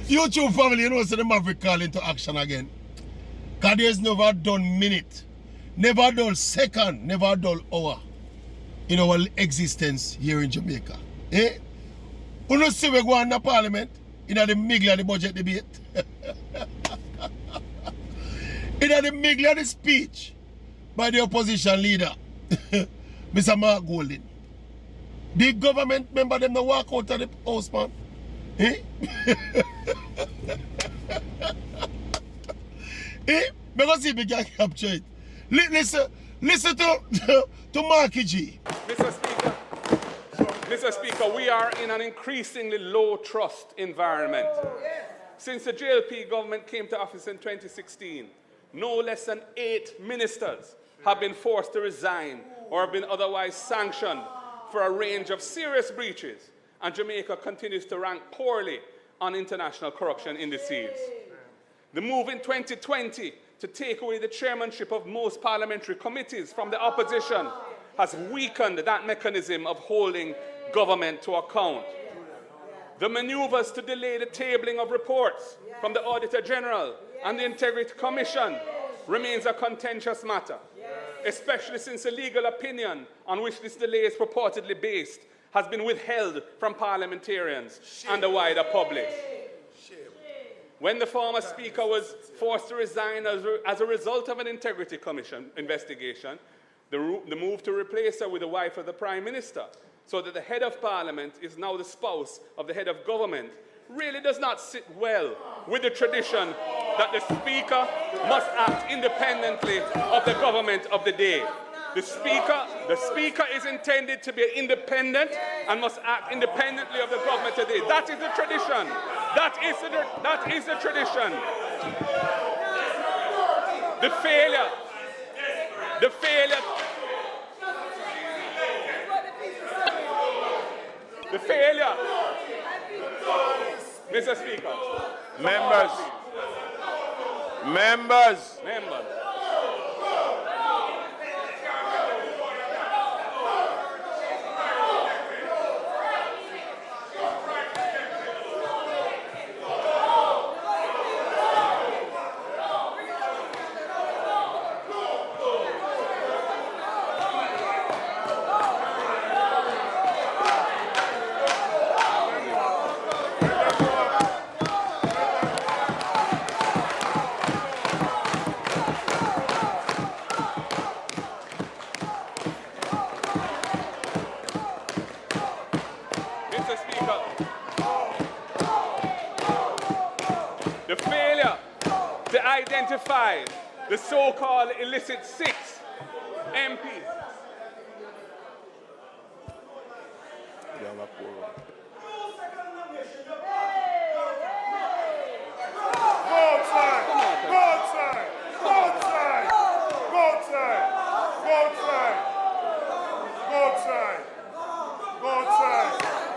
YouTube family, you know, so the Maverick call into action again. Because there's never done minute, never done second, never done hour in our existence here in Jamaica. Eh? You know, see we go on the parliament in the middle of the budget debate. In the middle of the speech by the opposition leader, Mr. Mark Golding. The government member them to walk out of the house, man. Eh? Eh? Because see if we can capture it. Listen to Marky G. Mr. Speaker, we are in an increasingly low trust environment. Since the JLP government came to office in 2016, no less than 8 ministers have been forced to resign or have been otherwise sanctioned for a range of serious breaches, and Jamaica continues to rank poorly on international corruption indices. The move in 2020 to take away the chairmanship of most parliamentary committees from the opposition has weakened that mechanism of holding government to account. The maneuvers to delay the tabling of reports from the Auditor General and the Integrity Commission remains a contentious matter, especially since the legal opinion on which this delay is purportedly based has been withheld from parliamentarians and the wider public. When the former Speaker was forced to resign as a result of an Integrity Commission investigation, the move to replace her with the wife of the Prime Minister, so that the head of Parliament is now the spouse of the head of government, really does not sit well with the tradition that the Speaker must act independently of the government of the day. The Speaker is intended to be independent and must act independently of the government of the day. That is the tradition. That is the tradition. The failure, Mr. Speaker. Members. The failure to identify the so-called illicit 6 MPs.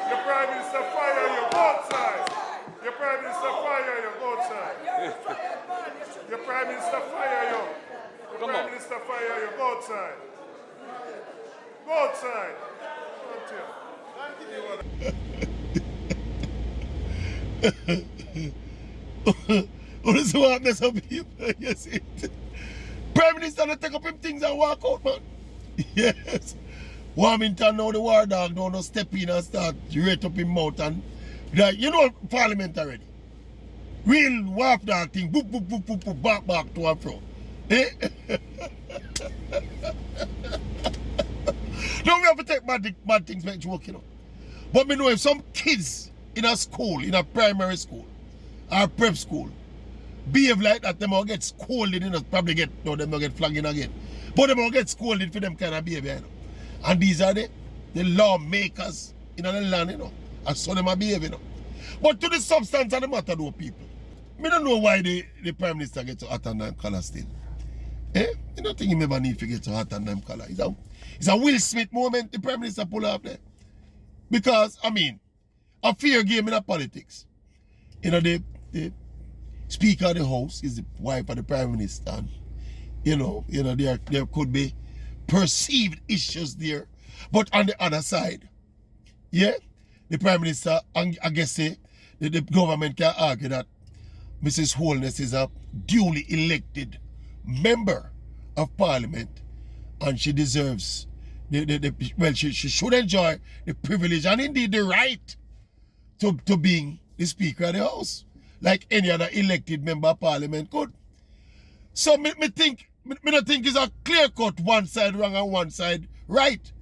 Your Prime Minister fire you, both sides. Your Prime Minister fire you, both sides. Your Prime Minister fire you. Your Prime Minister fire you, both sides. Both sides. What what mess up people? You see it? Prime Minister not take up him things and walk out, man. Yes. Warmington now the war dog don't step in and start rate up his mouth and like, you know Parliament already. Real wharf dog thing, boop boop boop boop boop back to and fro. Eh? Don't we have to take bad things make joke, you know. But me know if some kids in a school, in a primary school or prep school, behave like that, them will get scolded, you know, probably get, no, them will get flagging again. But them will get scolded for them kind of behavior, you know. And these are the lawmakers in the land, you know. And so them are behaving, you know. But to the substance of the matter, though, people, I don't know why the Prime Minister gets to hot and them color still. Eh? I don't think he ever need to get to hot and them color. It's a Will Smith moment the Prime Minister pull up there. Because, I mean, a fair game in the politics. You know, the Speaker of the House is the wife of the Prime Minister. And, you know there could be perceived issues there. But on the other side, yeah, the Prime Minister, I guess, the government can argue that Mrs. Holness is a duly elected member of Parliament and she deserves she should enjoy the privilege and indeed the right to being the Speaker of the House, like any other elected member of Parliament could. So me don't think it's a clear-cut one side wrong and one side right.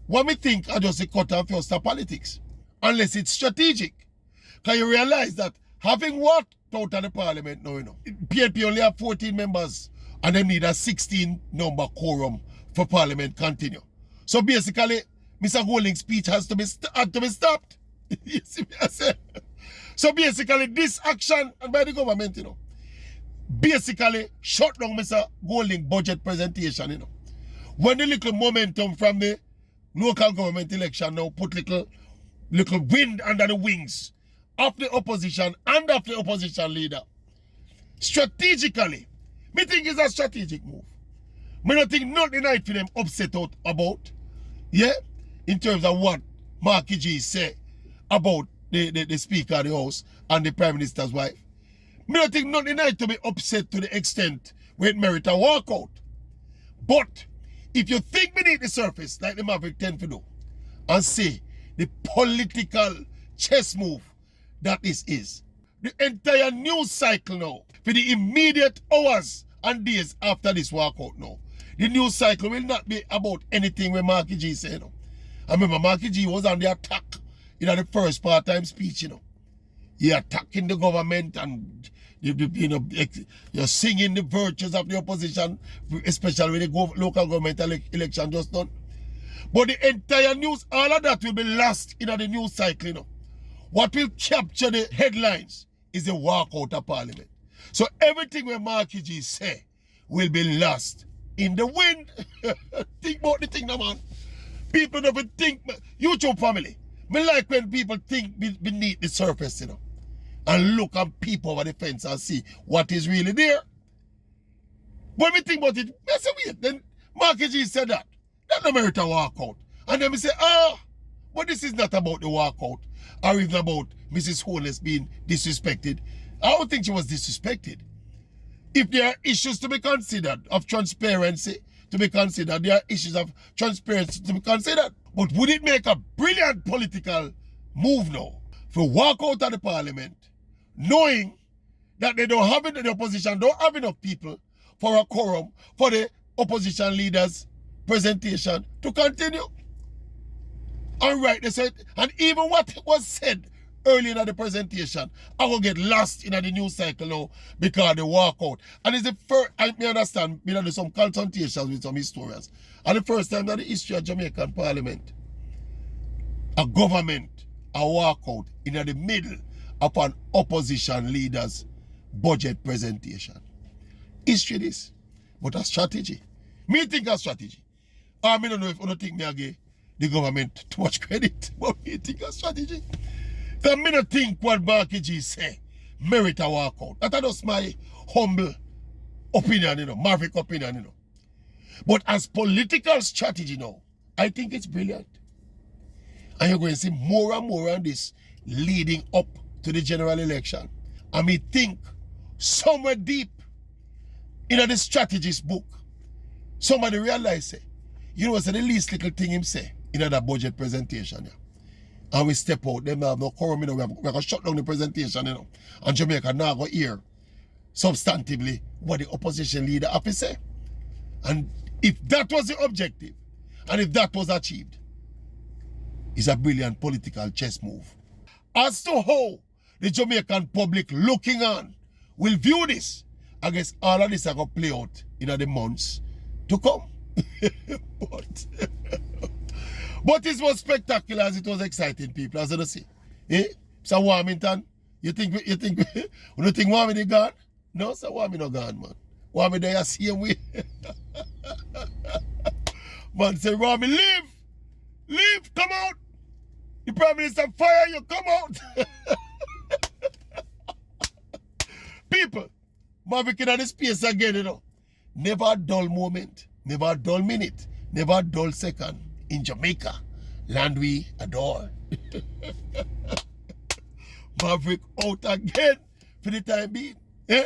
What me think are just a cut and thrust of politics, unless it's strategic. Can you realize that having walked out of the Parliament now, PNP only have 14 members and they need a 16 number quorum for Parliament continue. So basically, Mr. Golding's speech had to be stopped. You see what I say? So basically, this action by the government, basically shut down Mr. Golding's budget presentation, When the little momentum from the local government election now put little wind under the wings of the opposition and of the opposition leader. Strategically, me think it's a strategic move. Me don't think nothing right for them upset out about, in terms of what Marky G say about the Speaker of the House and the Prime Minister's wife. Me don't think nothing right to be upset to the extent where it merit a walkout. But if you think beneath the surface, like the Maverick tend to do, and see the political chess move that this is, the entire news cycle now, for the immediate hours and days after this walkout now, the news cycle will not be about anything where Marky G say, I remember Marky G was on the attack in the first part-time speech, He attacking the government and you're singing the virtues of the opposition, especially when the local government election just done. But the entire news, all of that will be lost in the news cycle, What will capture the headlines is the walkout of Parliament. So everything where Marky G say will be lost in the wind. Think about the thing now, man. People never think, YouTube family, me like when people think beneath the surface, and look and peep over the fence and see what is really there. When we think about it, I say, wait, then Marky G said that. That no merit a walkout. And then we say, but this is not about the walkout or even about Mrs. Holness being disrespected. I don't think she was disrespected. If there are issues to be considered of transparency to be considered, there are issues of transparency to be considered. But would it make a brilliant political move now for walk out of the Parliament knowing that they don't have it, the opposition don't have enough people for a quorum for the opposition leaders' presentation to continue? And right, they said, and even what was said early in the presentation, I will get lost in the news cycle now because they walk out. And it's the first, I understand, we do some consultations with some historians. And the first time that the history of Jamaican Parliament, a government, a walkout in the middle of an opposition leader's budget presentation. History this, but a strategy. Me think a strategy. I don't know if you think me again the government too much credit, but me think a strategy. Because I don't think what Marky G say merit a walkout. That's just my humble opinion, maverick opinion, But as political strategy now, I think it's brilliant. And you're going to see more and more on this leading up to the general election. And me think somewhere deep in the strategist book, somebody realize what's the least little thing him say in that budget presentation, And we step out, them have no quorum, we're going to shut down the presentation, And Jamaica now go hear substantively what the opposition leader have to say. And if that was the objective, and if that was achieved, it's a brilliant political chess move. As to how the Jamaican public looking on will view this, I guess all of this are going to play out in the months to come. But it was spectacular as it was exciting, people, as you see. So Warmington, you think Warmington gone? No, sir, Warmington not gone, man. Warmington there same way. Man say, Warmington, leave, come out. The Prime Minister fire you, come out. People, Maverick in the space again, Never a dull moment, never a dull minute, never a dull second. In Jamaica, land we adore. Maverick out again for the time being. Eh?